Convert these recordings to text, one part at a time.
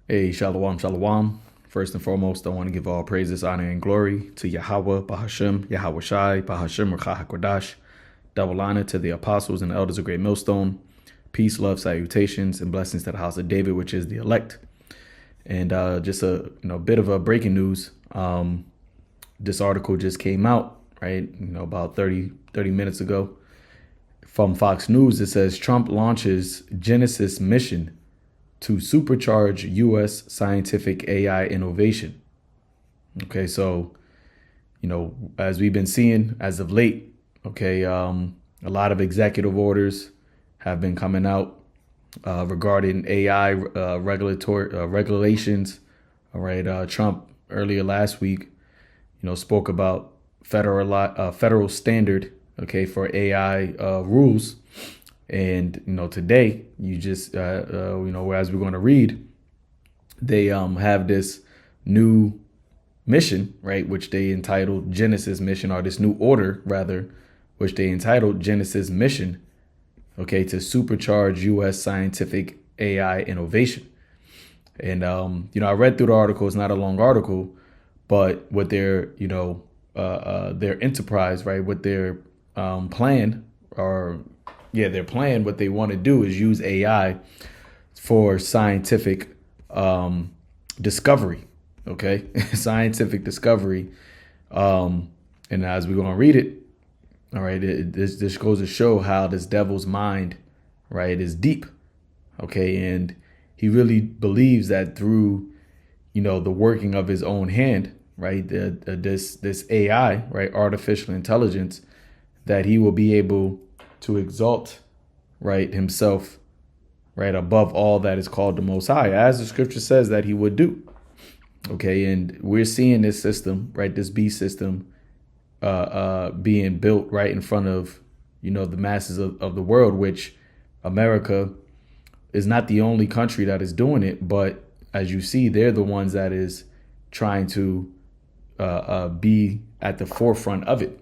Hey, shalom, shalom. First and foremost, I want to give all praises, honor, and glory to Yahweh, Bahashem, Yahweh Shai, Bahashem, Rakah HaKodash. Double honor to the apostles and elders of Great Millstone. Peace, love, salutations, and blessings to the house of David, which is the elect. And just a bit of a breaking news. This article just came out, right? About 30 minutes ago from Fox News. It says Trump launches Genesis mission to supercharge U.S. scientific AI innovation. Okay, so, as we've been seeing as of late, a lot of executive orders have been coming out regarding AI regulatory regulations. All right, Trump earlier last week, spoke about federal standard, for AI rules. And, today you just, as we're going to read, they have this new mission, right, which they entitled Genesis mission, or this new order, rather, which they entitled Genesis mission, to supercharge U.S. scientific AI innovation. And, I read through the article. It's not a long article, but what their enterprise, right, what their plan their plan, what they want to do is use AI for scientific discovery, scientific discovery. And as we're going to read it, all right, this goes to show how this devil's mind, right, is deep, and he really believes that through, the working of his own hand, right, this AI, right, artificial intelligence, that he will be able to exalt, right, himself, right, above all that is called the Most High, as the scripture says that he would do. And we're seeing this system, right, this beast system, being built right in front of, the masses of the world, which America is not the only country that is doing it. But as you see, they're the ones that is trying to be at the forefront of it.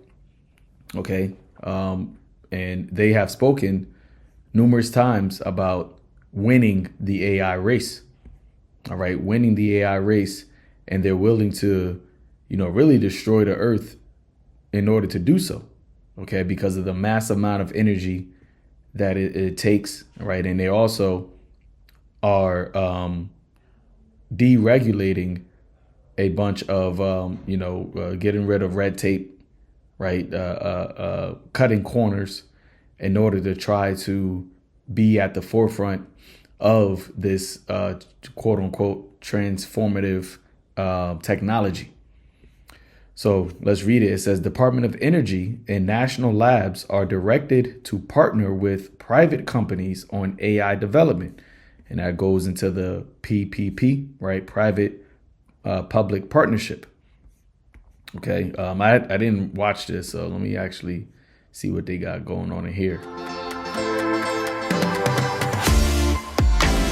And they have spoken numerous times about winning the AI race. All right, winning the AI race. And they're willing to, really destroy the earth in order to do so. Because of the mass amount of energy that it takes. Right. And they also are deregulating a bunch of, getting rid of red tape. Right, cutting corners in order to try to be at the forefront of this quote unquote transformative technology. So let's read it. It says Department of Energy and national labs are directed to partner with private companies on AI development. And that goes into the PPP, right? Private public partnership. I didn't watch this, so let me actually see what they got going on in here.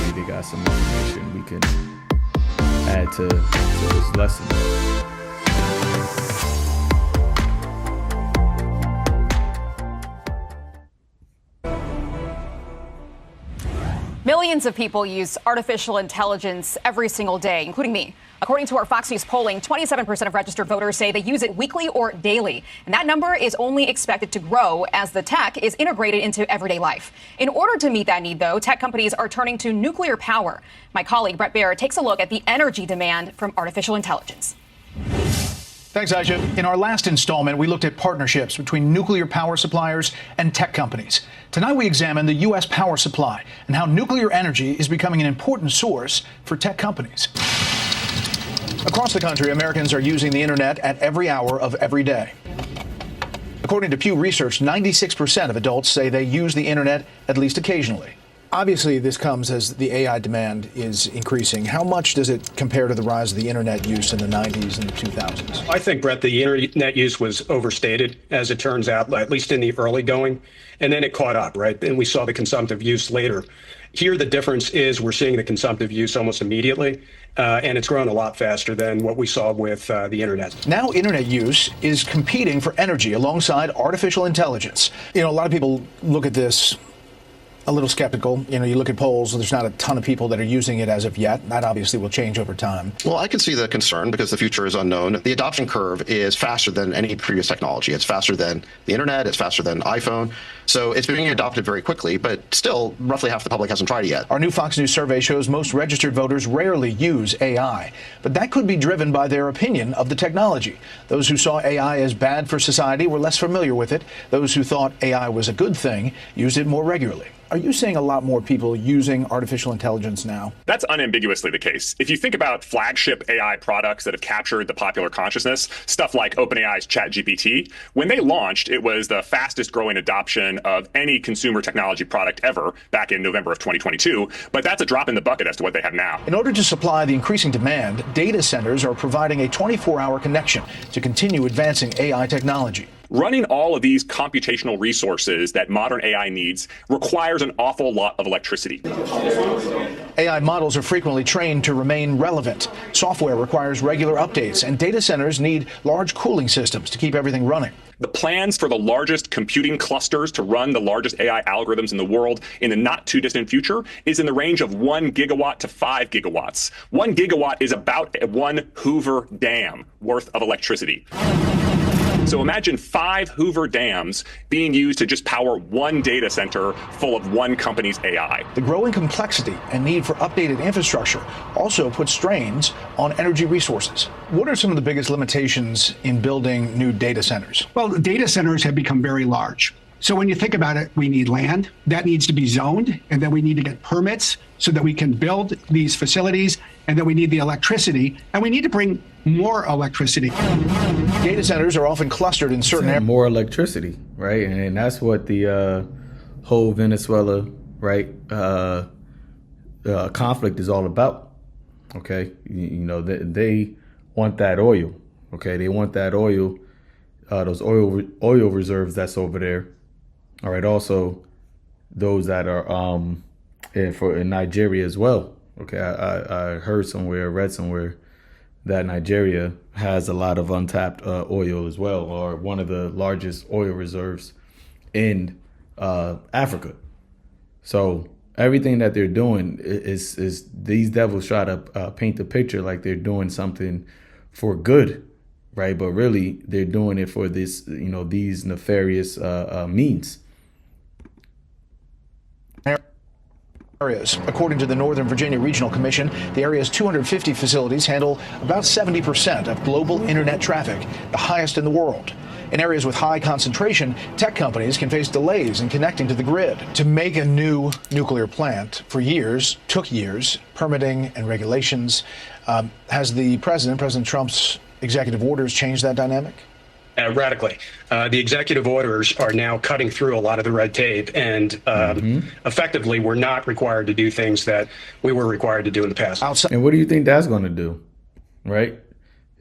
Maybe they got some information we can add to this lesson. Millions of people use artificial intelligence every single day, including me. According to our Fox News polling, 27% of registered voters say they use it weekly or daily. And that number is only expected to grow as the tech is integrated into everyday life. In order to meet that need, though, tech companies are turning to nuclear power. My colleague Brett Baer takes a look at the energy demand from artificial intelligence. Thanks, Aisha. In our last installment, we looked at partnerships between nuclear power suppliers and tech companies. Tonight, we examine the U.S. power supply and how nuclear energy is becoming an important source for tech companies. Across the country, Americans are using the internet at every hour of every day. According to Pew Research, 96% of adults say they use the internet at least occasionally. Obviously, this comes as the AI demand is increasing. How much does it compare to the rise of the internet use in the 90s and the 2000s? I think, Brett, the internet use was overstated, as it turns out, at least in the early going. And then it caught up, right? And we saw the consumptive use later. Here, the difference is we're seeing the consumptive use almost immediately. And it's grown a lot faster than what we saw with the internet. Now internet use is competing for energy alongside artificial intelligence. A lot of people look at this a little skeptical. You know, you look at polls, there's not a ton of people that are using it as of yet. That obviously will change over time. Well, I can see the concern because the future is unknown. The adoption curve is faster than any previous technology. It's faster than the internet. It's faster than iPhone. So it's being adopted very quickly, but still roughly half the public hasn't tried it yet. Our new Fox News survey shows most registered voters rarely use AI, but that could be driven by their opinion of the technology. Those who saw AI as bad for society were less familiar with it. Those who thought AI was a good thing used it more regularly. Are you seeing a lot more people using artificial intelligence now? That's unambiguously the case. If you think about flagship AI products that have captured the popular consciousness, stuff like OpenAI's ChatGPT, when they launched, it was the fastest growing adoption of any consumer technology product ever back in November of 2022. But that's a drop in the bucket as to what they have now. In order to supply the increasing demand, data centers are providing a 24-hour connection to continue advancing AI technology. Running all of these computational resources that modern AI needs requires an awful lot of electricity. AI models are frequently trained to remain relevant. Software requires regular updates, and data centers need large cooling systems to keep everything running. The plans for the largest computing clusters to run the largest AI algorithms in the world in the not too distant future is in the range of 1 gigawatt to 5 gigawatts. 1 gigawatt is about one Hoover dam worth of electricity. So imagine 5 Hoover dams being used to just power one data center full of one company's AI. The growing complexity and need for updated infrastructure also puts strains on energy resources. What are some of the biggest limitations in building new data centers? Well, data centers have become very large. So when you think about it, we need land that needs to be zoned, and then we need to get permits so that we can build these facilities, and then we need the electricity, and we need to bring more electricity. Data centers are often clustered in certain areas. More electricity, right? And that's what the whole Venezuela, right, conflict is all about. Okay, you know, they want that oil. Okay, they want that oil, those oil reserves that's over there. All right. Also, those that are in Nigeria as well. Okay, I heard somewhere, read somewhere that Nigeria has a lot of untapped oil as well, or one of the largest oil reserves in Africa. So everything that they're doing is these devils try to paint the picture like they're doing something for good, right? But really, they're doing it for this, you know, these nefarious means. Areas. According to the Northern Virginia Regional Commission, the area's 250 facilities handle about 70% of global internet traffic, the highest in the world. In areas with high concentration, tech companies can face delays in connecting to the grid. To make a new nuclear plant took years, permitting and regulations. Has President Trump's executive orders changed that dynamic? Radically. The executive orders are now cutting through a lot of the red tape, and effectively, we're not required to do things that we were required to do in the past. And what do you think that's going to do, right?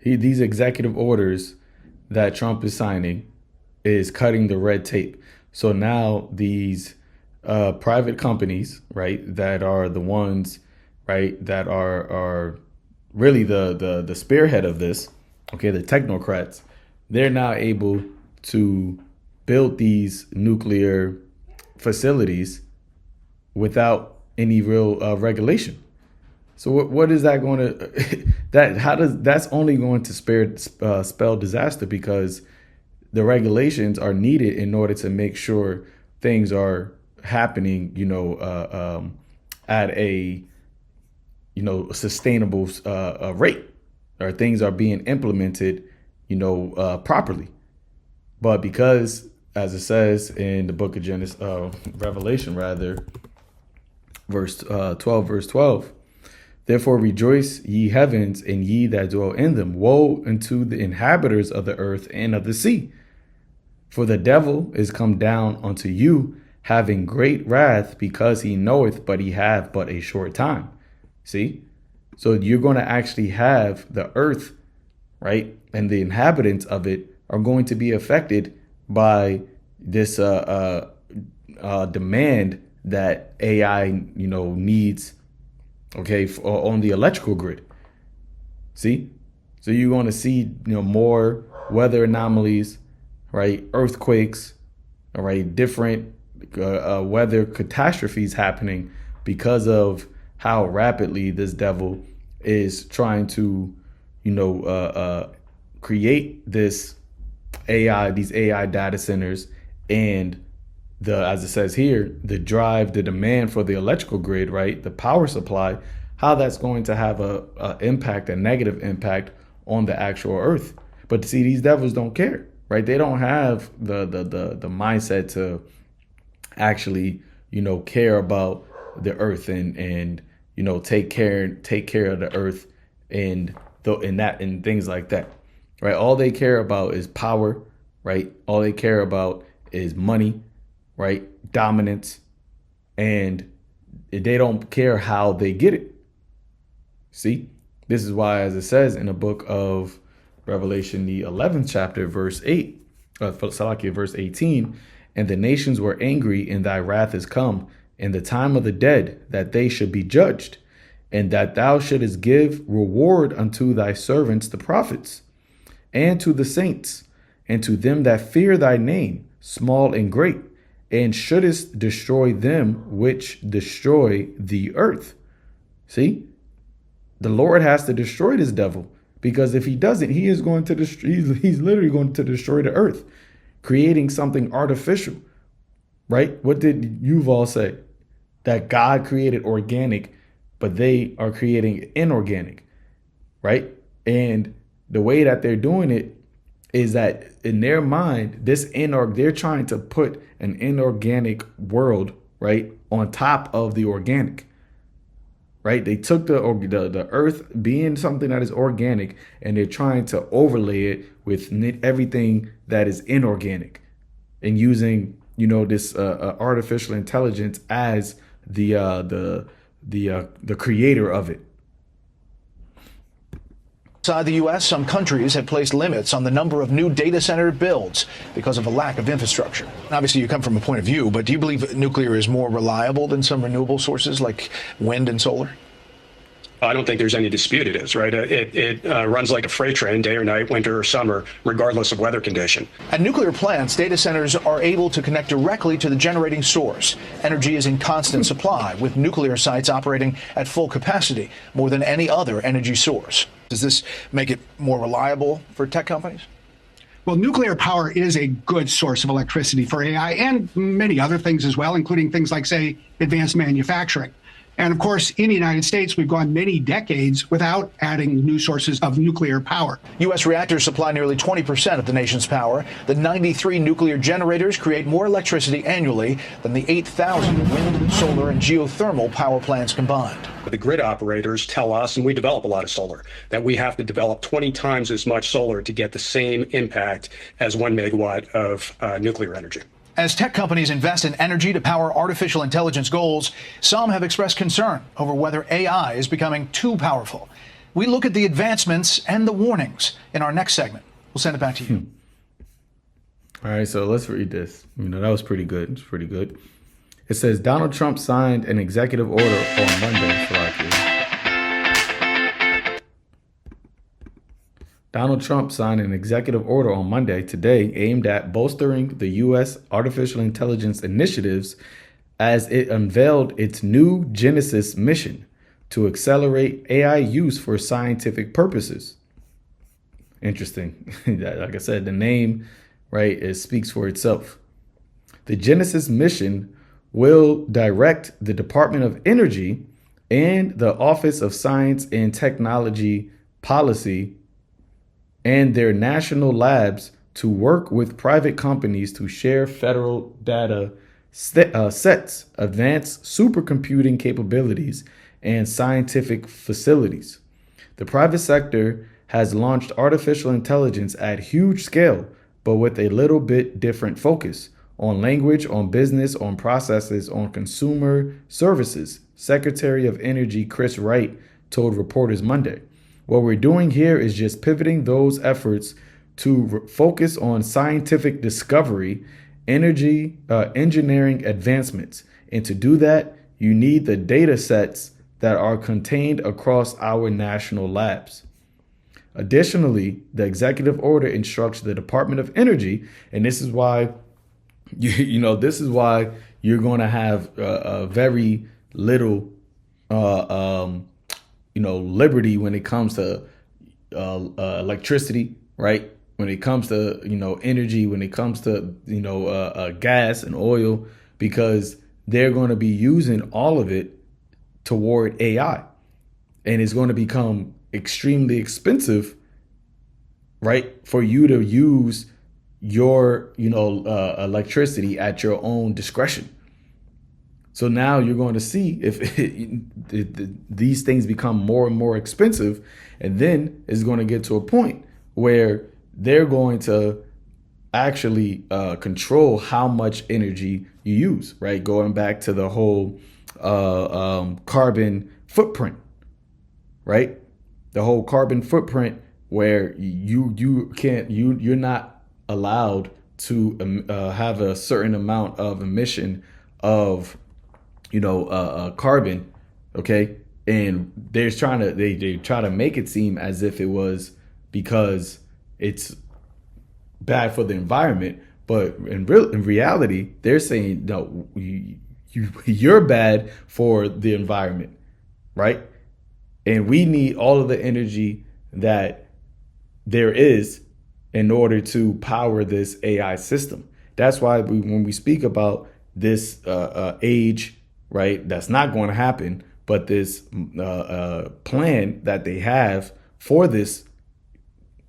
These executive orders that Trump is signing is cutting the red tape. So now these private companies, right, that are the ones, right, that are really the spearhead of this, okay, the technocrats, they're now able to build these nuclear facilities without any real regulation. So what is that going to that's only going to spell disaster, because the regulations are needed in order to make sure things are happening, you know, at a, you know, sustainable rate, or things are being implemented, you know, properly. But because, as it says in the book of Revelation, verse 12, therefore rejoice, ye heavens, and ye that dwell in them. Woe unto the inhabitants of the earth and of the sea. For the devil is come down unto you, having great wrath, because he knoweth but he have but a short time. See? So you're going to actually have the earth, right, and the inhabitants of it are going to be affected by this demand that AI, you know, needs, okay, on the electrical grid. See? So you're going to see, you know, more weather anomalies, right, earthquakes, all right, different weather catastrophes happening because of how rapidly this devil is trying to, create these AI data centers, and as it says here, the demand for the electrical grid, right? The power supply, how that's going to have a negative impact on the actual earth. But see, these devils don't care, right? They don't have the mindset to actually, care about the earth and take care of the earth and things like that, right? All they care about is power, right? All they care about is money, right? Dominance, and they don't care how they get it. See, this is why, as it says in the book of Revelation, the 11th chapter, verse 18, and the nations were angry, and thy wrath is come, in the time of the dead, that they should be judged, and that thou shouldest give reward unto thy servants the prophets, and to the saints, and to them that fear thy name, small and great, and shouldest destroy them which destroy the earth. See, the Lord has to destroy this devil, because if he doesn't, he is going to he's literally going to destroy the earth, creating something artificial, right? What did Yuval say? That God created organic, but they are creating inorganic, right? And the way that they're doing it is that in their mind, they're trying to put an inorganic world, right, on top of the organic, right? They took the earth being something that is organic, and they're trying to overlay it with everything that is inorganic, and using this artificial intelligence as the creator of it. Inside the U.S., some countries have placed limits on the number of new data center builds because of a lack of infrastructure. Obviously, you come from a point of view, but do you believe nuclear is more reliable than some renewable sources like wind and solar? I don't think there's any dispute it is, right? It runs like a freight train, day or night, winter or summer, regardless of weather condition. At nuclear plants, data centers are able to connect directly to the generating source. Energy is in constant supply, with nuclear sites operating at full capacity, more than any other energy source. Does this make it more reliable for tech companies? Well, nuclear power is a good source of electricity for AI and many other things as well, including things like, say, advanced manufacturing. And of course, in the United States, we've gone many decades without adding new sources of nuclear power. U.S. reactors supply nearly 20% of the nation's power. The 93 nuclear generators create more electricity annually than the 8,000 wind, solar, and geothermal power plants combined. The grid operators tell us, and we develop a lot of solar, that we have to develop 20 times as much solar to get the same impact as 1 megawatt of nuclear energy. As tech companies invest in energy to power artificial intelligence goals, some have expressed concern over whether AI is becoming too powerful. We look at the advancements and the warnings in our next segment. We'll send it back to you. All right, so let's read this. That was pretty good. It's pretty good. It says Donald Trump signed an executive order on Monday. Donald Trump signed an executive order on Monday today aimed at bolstering the U.S. artificial intelligence initiatives as it unveiled its new Genesis mission to accelerate AI use for scientific purposes. Interesting. Like I said, the name, right, it speaks for itself. The Genesis mission will direct the Department of Energy and the Office of Science and Technology Policy and their national labs to work with private companies to share federal data sets, advance supercomputing capabilities, and scientific facilities. The private sector has launched artificial intelligence at huge scale, but with a little bit different focus on language, on business, on processes, on consumer services, Secretary of Energy Chris Wright told reporters Monday. What we're doing here is just pivoting those efforts to focus on scientific discovery, engineering advancements. And to do that, you need the data sets that are contained across our national labs. Additionally, the executive order instructs the Department of Energy, and this is why you're going to have very little, liberty when it comes to electricity, right? When it comes to, energy, when it comes to, gas and oil, because they're going to be using all of it toward AI. And it's going to become extremely expensive, right, for you to use your, electricity at your own discretion. So now you're going to see if these things become more and more expensive, and then it's going to get to a point where they're going to actually control how much energy you use, right? Going back to the whole carbon footprint, right? The whole carbon footprint where you're not allowed to have a certain amount of emission of carbon, okay? And they try to make it seem as if it was because it's bad for the environment, but in reality, they're saying no, you're bad for the environment, right? And we need all of the energy that there is in order to power this AI system. That's why when we speak about this age, right, that's not going to happen, but this plan that they have for this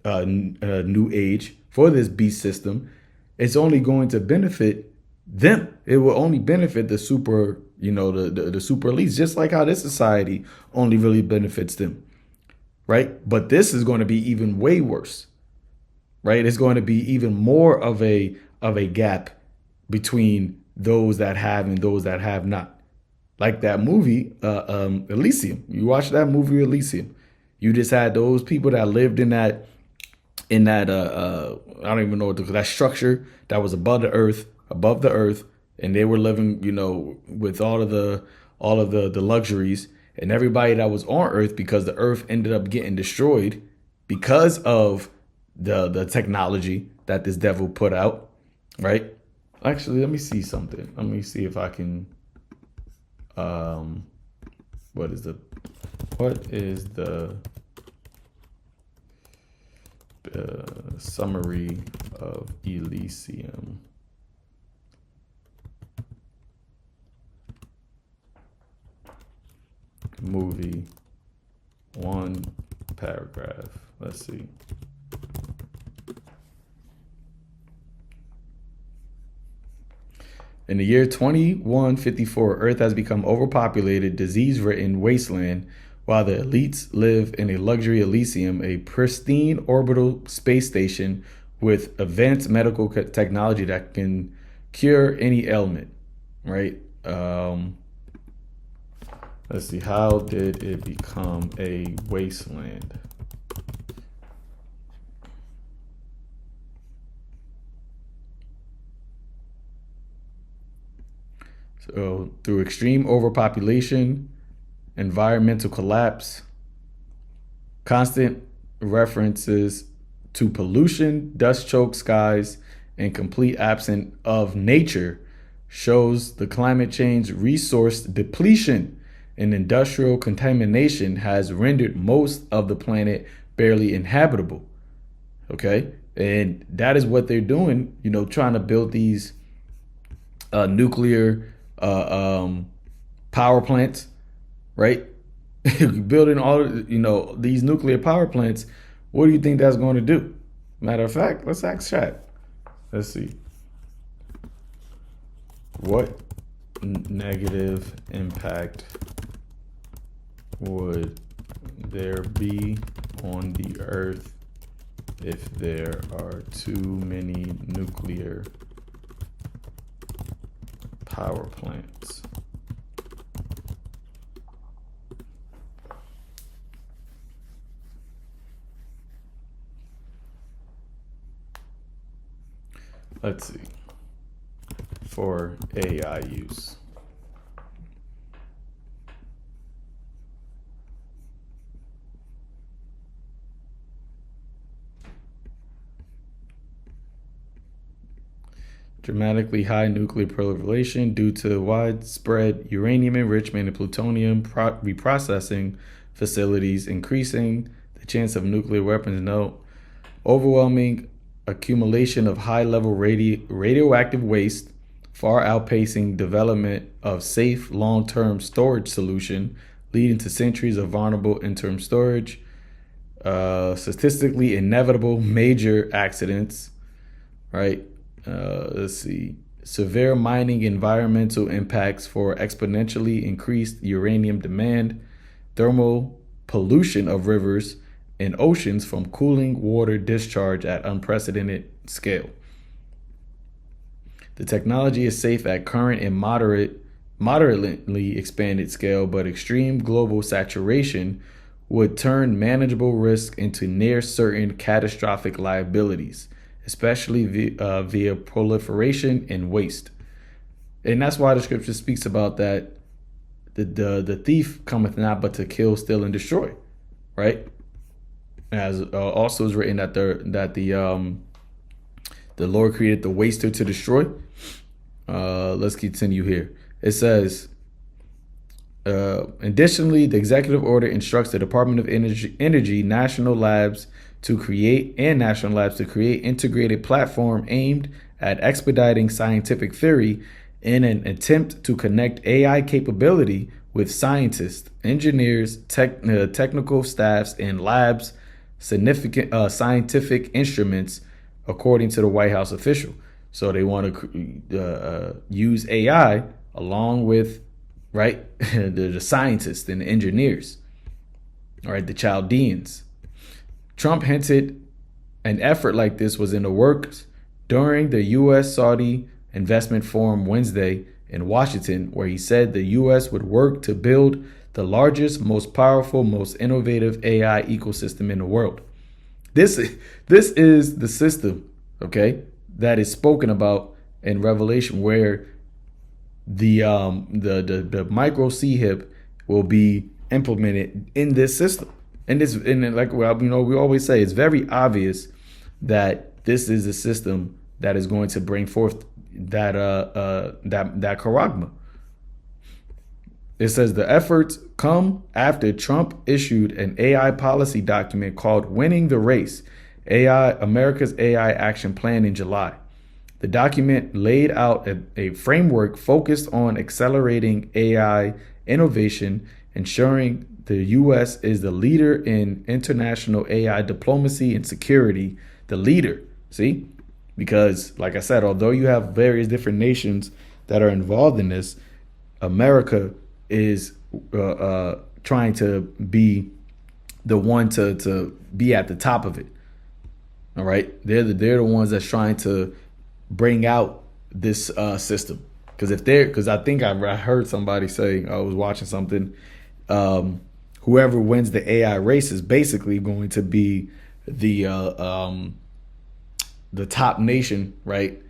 new age, for this beast system, it's only going to benefit them. It will only benefit the super, the super elites, just like how this society only really benefits them, right? But this is going to be even way worse, right? It's going to be even more of a gap between those that have and those that have not. Like that movie, Elysium. You watch that movie, Elysium. You just had those people that lived in that I don't even know that structure that was above the earth, and they were living, with all of the luxuries, and everybody that was on Earth, because the Earth ended up getting destroyed because of the technology that this devil put out, right? Actually, let me see something. Let me see if I can. What is the summary of Elysium? Movie, one paragraph. Let's see. In the year 2154, Earth has become overpopulated, disease-ridden wasteland, while the elites live in a luxury Elysium, a pristine orbital space station with advanced medical technology that can cure any ailment, right? Let's see. How did it become a wasteland? So through extreme overpopulation, environmental collapse, constant references to pollution, dust-choked skies, and complete absence of nature shows the climate change, resource depletion, and industrial contamination has rendered most of the planet barely inhabitable. Okay? And that is what they're doing, trying to build these nuclear power plants, right? Building all, these nuclear power plants. What do you think that's going to do? Matter of fact, let's ask chat. Let's see. What negative impact would there be on the Earth if there are too many nuclear power plants? Let's see. For AI use. dramatically high nuclear proliferation due to widespread uranium enrichment and plutonium reprocessing facilities, increasing the chance of nuclear weapons. No, overwhelming accumulation of high-level radioactive waste, far outpacing development of safe long-term storage solution, leading to centuries of vulnerable interim storage, statistically inevitable major accidents, right? Let's see. Severe mining environmental impacts for exponentially increased uranium demand, thermal pollution of rivers and oceans from cooling water discharge at unprecedented scale. The technology is safe at current and moderately expanded scale, but extreme global saturation would turn manageable risk into near certain catastrophic liabilities, especially via proliferation and waste. And that's why the scripture speaks about that the thief cometh not but to kill, steal, and destroy, right? As also is written that the Lord created the waster to destroy. Let's continue here. It says, additionally, the executive order instructs the Department of Energy national labs to create integrated platform aimed at expediting scientific theory in an attempt to connect AI capability with scientists, engineers, technical staffs, and labs, significant scientific instruments, according to the White House official. So they want to use AI along with, right, the scientists and the engineers, all right, the Chaldeans. Trump hinted an effort like this was in the works during the U.S.-Saudi Investment Forum Wednesday in Washington, where he said the U.S. would work to build the largest, most powerful, most innovative AI ecosystem in the world. This is the system, okay, that is spoken about in Revelation, where the micro CHIP will be implemented in this system. And like we always say, it's very obvious that this is a system that is going to bring forth that charagma. It says the efforts come after Trump issued an AI policy document called Winning the Race, America's AI Action Plan in July. The document laid out a framework focused on accelerating AI innovation, ensuring the U.S. is the leader in international AI diplomacy and security. The leader, see? Because, like I said, although you have various different nations that are involved in this, America is trying to be the one to be at the top of it. All right, they're the ones that's trying to bring out this system. Because I think I heard somebody say, I was watching something, whoever wins the AI race is basically going to be the top nation, right,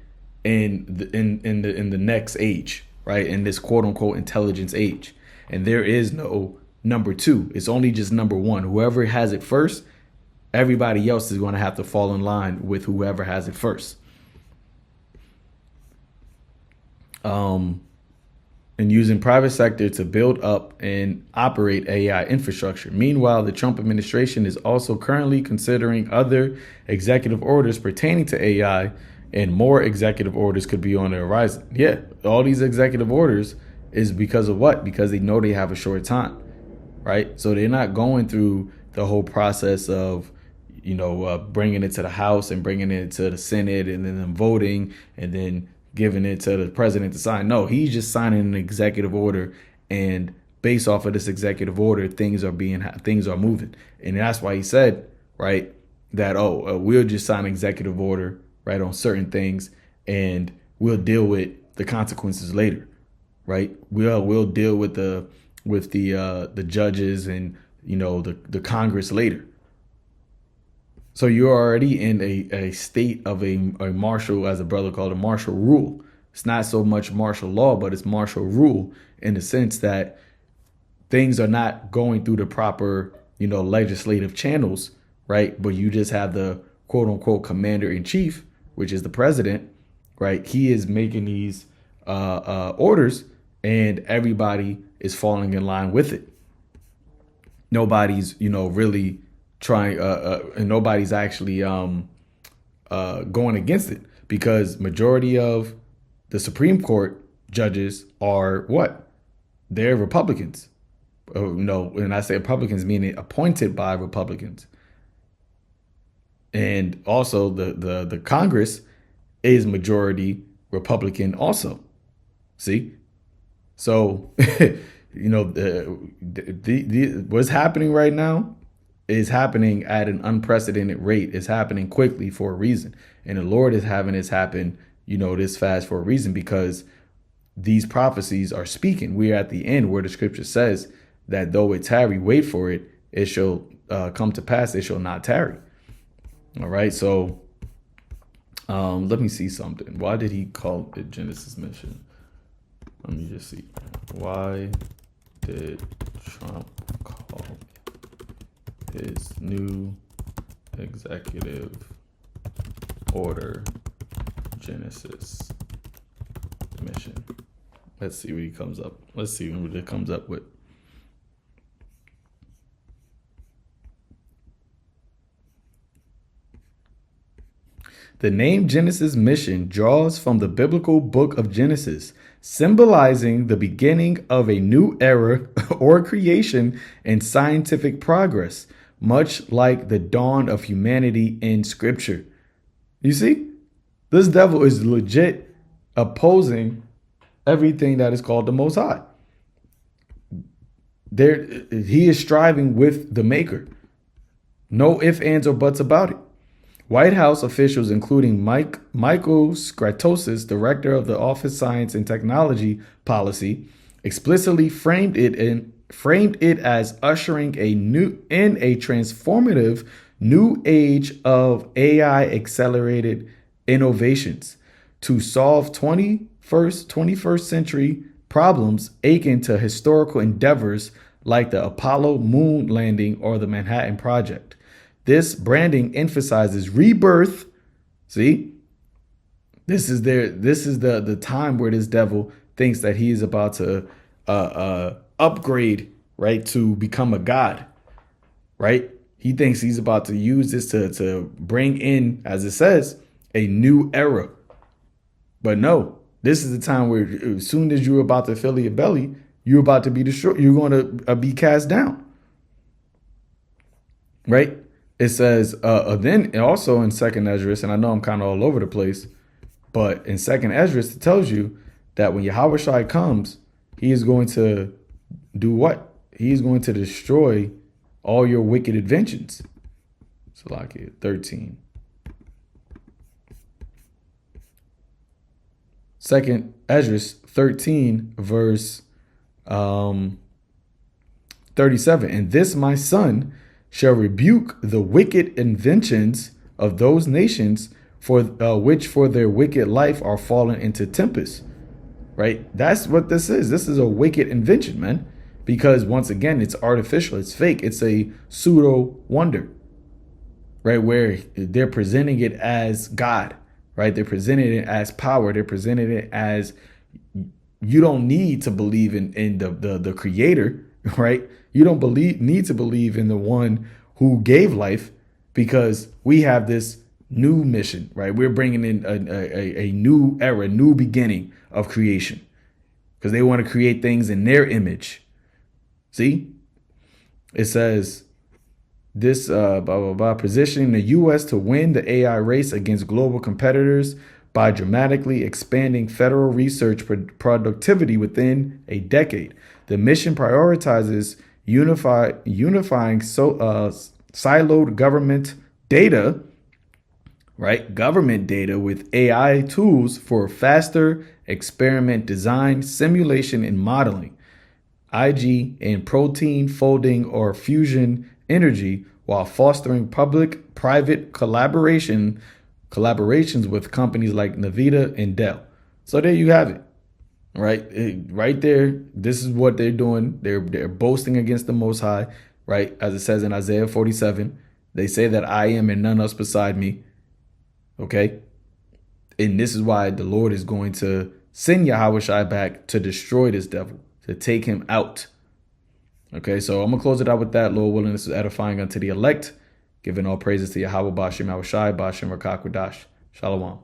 in the next age, right, in this quote unquote intelligence age. And there is no number two. It's only just number one. Whoever has it first, everybody else is going to have to fall in line with whoever has it first. And using private sector to build up and operate AI infrastructure. Meanwhile, the Trump administration is also currently considering other executive orders pertaining to AI, and more executive orders could be on the horizon. Yeah, all these executive orders is because of what? Because they know they have a short time, right? So they're not going through the whole process of, bringing it to the House and bringing it to the Senate and then them voting and then giving it to the president to sign. No, he's just signing an executive order, and based off of this executive order, things are moving. And that's why he said, right, that, we'll just sign an executive order, right, on certain things, and we'll deal with the consequences later, right? We'll deal with the judges and, the Congress later. So you're already in a state of a martial, as a brother called it, martial rule. It's not so much martial law, but it's martial rule in the sense that things are not going through the proper, legislative channels, right? But you just have the quote unquote commander in chief, which is the president, right? He is making these orders, and everybody is falling in line with it. Nobody's, really trying, and nobody's actually going against it, because majority of the Supreme Court judges are what? They're Republicans. No, and I say Republicans meaning appointed by Republicans. And also the Congress is majority Republican also. See? So, what's happening right now is happening at an unprecedented rate. It's happening quickly for a reason. And the Lord is having this happen, this fast for a reason, because these prophecies are speaking. We're at the end where the scripture says that though it tarry, wait for it, it shall come to pass, it shall not tarry. All right. So let me see something. Why did he call it Genesis mission? Let me just see. Why did Trump call his new executive order Genesis mission? Let's see what he comes up. Let's see what it comes up with. The name Genesis Mission draws from the biblical book of Genesis, symbolizing the beginning of a new era or creation and scientific progress, much like the dawn of humanity in Scripture. You see, this devil is legit opposing everything that is called the Most High. He is striving with the Maker. No ifs, ands, or buts about it. White House officials, including Michael Skratosis, director of the Office Science and Technology Policy, explicitly framed it as ushering in a transformative new age of AI accelerated innovations to solve 21st century problems akin to historical endeavors like the Apollo moon landing or the Manhattan Project. This branding emphasizes rebirth. See, this is the time where this devil thinks that he is about to upgrade, right, to become a god, right? He thinks he's about to use this to bring in, as it says, a new era. But no, this is the time where as soon as you're about to fill your belly, you're about to be destroyed. You're going to be cast down, right? It says, then also in Second Esdras, and I know I'm kind of all over the place, but in Second Esdras, it tells you that when Yahweh Shai comes, he is going to do what? He is going to destroy all your wicked inventions. So like it, 13. Second Esdras 13, verse 37. And this my son shall rebuke the wicked inventions of those nations for which for their wicked life are fallen into tempest. Right? That's what this is. This is a wicked invention, man. Because once again, it's artificial. It's fake. It's a pseudo wonder. Right? Where they're presenting it as God. Right? They're presenting it as power. They're presenting it as you don't need to believe in the creator. Right? You don't need to believe in the one who gave life, because we have this new mission, right? We're bringing in a new era, new beginning of creation, because they want to create things in their image. See, it says this positioning the U.S. to win the AI race against global competitors by dramatically expanding federal research productivity within a decade. The mission prioritizes unifying siloed government data, right? Government data with AI tools for faster experiment design, simulation, and modeling, IG and protein folding or fusion energy, while fostering public-private collaborations with companies like Nvidia and Dell. So there you have it. Right there. This is what they're doing. They're boasting against the Most High, right? As it says in Isaiah 47, they say that I am and none else beside me. Okay. And this is why the Lord is going to send Yahweh Shai back to destroy this devil, to take him out. Okay, so I'm going to close it out with that. Lord willing, this is edifying unto the elect, giving all praises to Yahweh Ba'ashem Yahweh Shai, Ba'ashem Rakah Kodash. Shalom.